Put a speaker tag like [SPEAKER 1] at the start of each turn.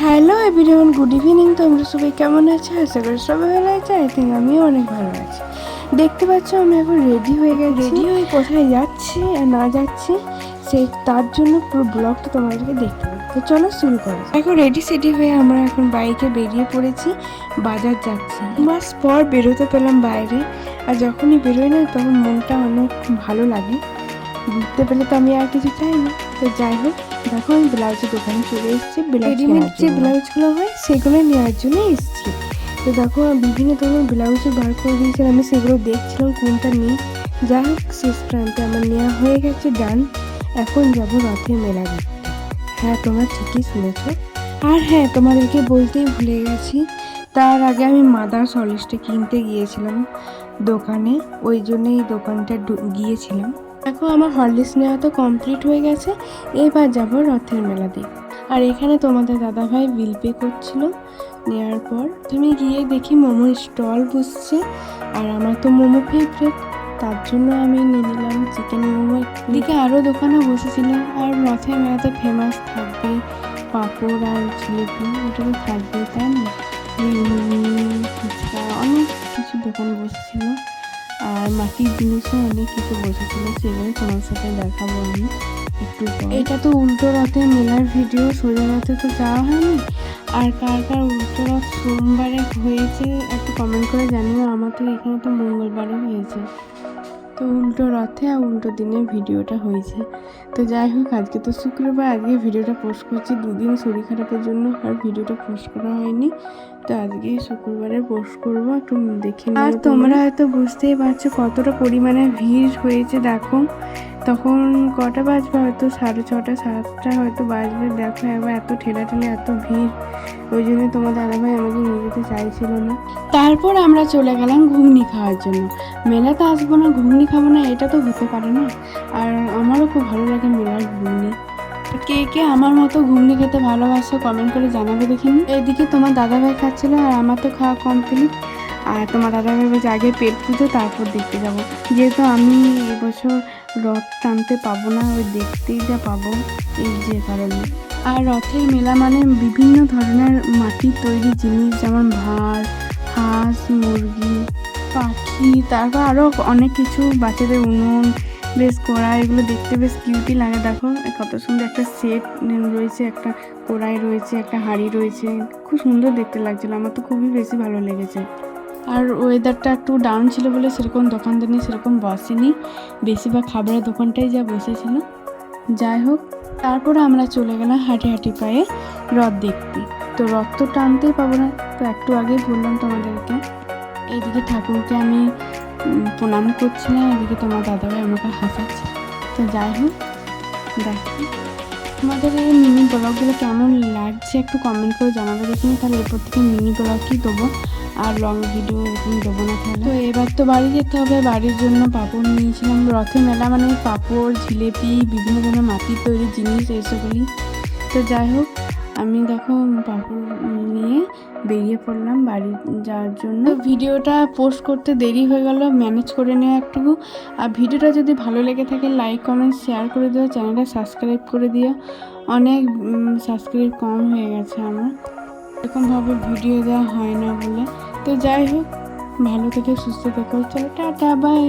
[SPEAKER 1] Hello everyone, good evening. তোমরা সবাই কেমন আছো? আশা করি সবাই ভালো আছে। আই থিঙ্ক আমিও অনেক ভালো আছি। দেখতে পাচ্ছ আমি এখন রেডি হয়ে গেছি। রেডি হয়ে কোথায় যাচ্ছি আর না যাচ্ছি সেই তার জন্য পুরো ব্লগটা তোমাদেরকে দেখতে হবে। তো চলো শুরু করো। এখন রেডি হয়ে আমরা এখন বাইকে বেরিয়ে পড়েছি, বাজার যাচ্ছি। মাস পর বেরোতে পেলাম বাইরে, আর যখনই বেরোই না তখন মনটা অনেক ভালো লাগে। ঘুরতে পেলে তো আমি আর কিছু চাই না। তো যাই হোক, দেখো আমি ব্লাউজের দোকানে চলে এসেছি। রেডিমেড যে ব্লাউজগুলো হয় সেগুলো নেওয়ার জন্য এসেছি। তো দেখো বিভিন্ন ধরনের ব্লাউজও বার করে দিয়েছিলাম, আমি সেগুলো দেখছিলাম কোনটা নিই। যাই হোক, শেষ প্রান্তে আমার নেওয়া হয়ে গেছে, ডান। এখন যাবো রথের মেলা দেখতে। হ্যাঁ, তোমরা ঠিকই শুনেছ। আর হ্যাঁ, তোমাদেরকে বলতেই ভুলে গেছি, তার আগে আমি মাদার সলিডসটা কিনতে গিয়েছিলাম দোকানে, ওই জন্যই দোকানটা গিয়েছিলাম। দেখো আমার হরলিক্স নেওয়া তো কমপ্লিট হয়ে গেছে, এবার যাবো রথের মেলা দেখতে। আর এখানে তোমাদের দাদাভাই বিল পে করছিল। নেওয়ার পর তুমি গিয়ে দেখি মোমোর স্টল বসছে, আর আমার তো মোমো ফেভারিট, তার জন্য আমি নিয়ে নিলাম চিকেন মোমো। এদিকে আরও দোকানও বসেছিল। আর রথের মেলাতে ফেমাস থাকবে পাঁপড় আর জিলিপি, ওটা তো থাকবেই, তাই না? ফুচকা, অনেক কিছু দোকান বসেছিল। আর মাটির জিনিসও অনেক কিছু বসেছিল, সেগুলো তোমার সাথে দেখাবো আমি একটু পর। এটা তো উল্টো রথের মেলার ভিডিও, সোজা রথে তো যাওয়া হয়নি। আর কার কার উল্টো রথ সোমবারে হয়েছে একটু কমেন্ট করে জানিও। আমার তো এখানে তো মঙ্গলবারও হয়েছে, তো উল্টো রথে আর উল্টো দিনে ভিডিওটা হয়েছে। তো যাই হোক, আজকে তো শুক্রবার, আজকে ভিডিওটা পোস্ট করছি। দুদিন শরীর খারাপের জন্য আর ভিডিওটা পোস্ট করা হয়নি, তো আজকে শুক্রবারে পোস্ট করবো, একটু দেখে নিও। আর তোমরা হয়তো বুঝতেই পারছো কতটা পরিমাণে ভিড় হয়েছে। দেখো তখন কটা বাজবে, হয়তো 6:30 7টা হয়তো বাজবে। দেখো একবার এত ঠেলাঠেলি, এত ভিড়, ওই জন্য তোমার দাদাভাই আমাকে নিয়ে যেতে চাইছিল না। তারপর আমরা চলে গেলাম ঘুগনি খাওয়ার জন্য। মেলাতে আসবো না, ঘুগনি খাবো না, এটা তো হতে পারে না। আর আমারও খুব ভালো লাগে মেলার ঘুগনি। কে কে আমার মতো ঘুগনি খেতে ভালোবাসো কমেন্ট করে জানাবে দেখিনি। এদিকে তোমার দাদাভাই খাচ্ছিল আর আমার তো খাওয়া কমপ্লিট। আর তোমার দাদাভাই বলছে আগে পেট পুজো তারপর দেখতে যাব, যেহেতু আমি এবছর রথ টানতে পাবো না, ওই দেখতেই যা পাবো, এই যে কারণে। আর রথের মেলা মানে বিভিন্ন ধরনের মাটির তৈরি জিনিস, যেমন ভাঁড়, হাঁস, মুরগি, পাখি, তারপর আরও অনেক কিছু, বাচ্চাদের উনুন, বেশ কড়াই, এগুলো দেখতে বেশ কিউটি লাগে। দেখো কত সুন্দর একটা সেট রয়েছে, একটা কড়াই রয়েছে, একটা হাঁড়ি রয়েছে, খুব সুন্দর দেখতে লাগছিলো। আমার তো খুবই বেশি ভালো লেগেছে। আর ওয়েদারটা একটু ডাউন ছিল বলে সেরকম দোকানদানি সেরকম বসেনি, বেশিরভাগ খাবারের দোকানটাই যা বসেছিল। যাই হোক, তারপরে আমরা চলে গেলাম হাঁটি পায়ে রথ দেখতে। তো রথ তো টানতেই পাবো না, তো একটু আগেই বললাম তোমাদেরকে। এইদিকে ঠাকুরকে আমি প্রণাম করছিলাম, এদিকে তোমার দাদাভাই আমাকে হাসাচ্ছে। তো যাই হোক, দেখো তোমাদের এই মিনি ব্লগগুলো কেমন লাগছে একটু কমেন্ট করে জানাবে দেখিনি। তাহলে এরপর থেকে মিনি ব্লগই দেবো, আর লং ভিডিও এরকম দেবো না। তাহলে তো এবার তো বাড়ি যেতে হবে, বাড়ির জন্য পাঁপড় নিয়েছিলাম। রথের মেলা মানে পাঁপড়, জিলিপি, বিভিন্ন ধরনের মাটির তৈরি জিনিস, এইসবগুলি। তো যাই হোক, আমি দেখো পাঁপড় নিয়ে বেরিয়ে পড়লাম বাড়ি যাওয়ার জন্য। ভিডিওটা পোস্ট করতে দেরি হয়ে গেল, ম্যানেজ করে নেওয়া একটুকু। আর ভিডিওটা যদি ভালো লেগে থাকে লাইক কমেন্ট শেয়ার করে দিও, চ্যানেলটা সাবস্ক্রাইব করে দিও। অনেক সাবস্ক্রাইব কম হয়ে গেছে আমার, এরকমভাবে ভিডিও দেওয়া হয় না বলে। তো যাই হোক, ভালো থেকে সুস্থ থেকো। চলো টাটা, বাই।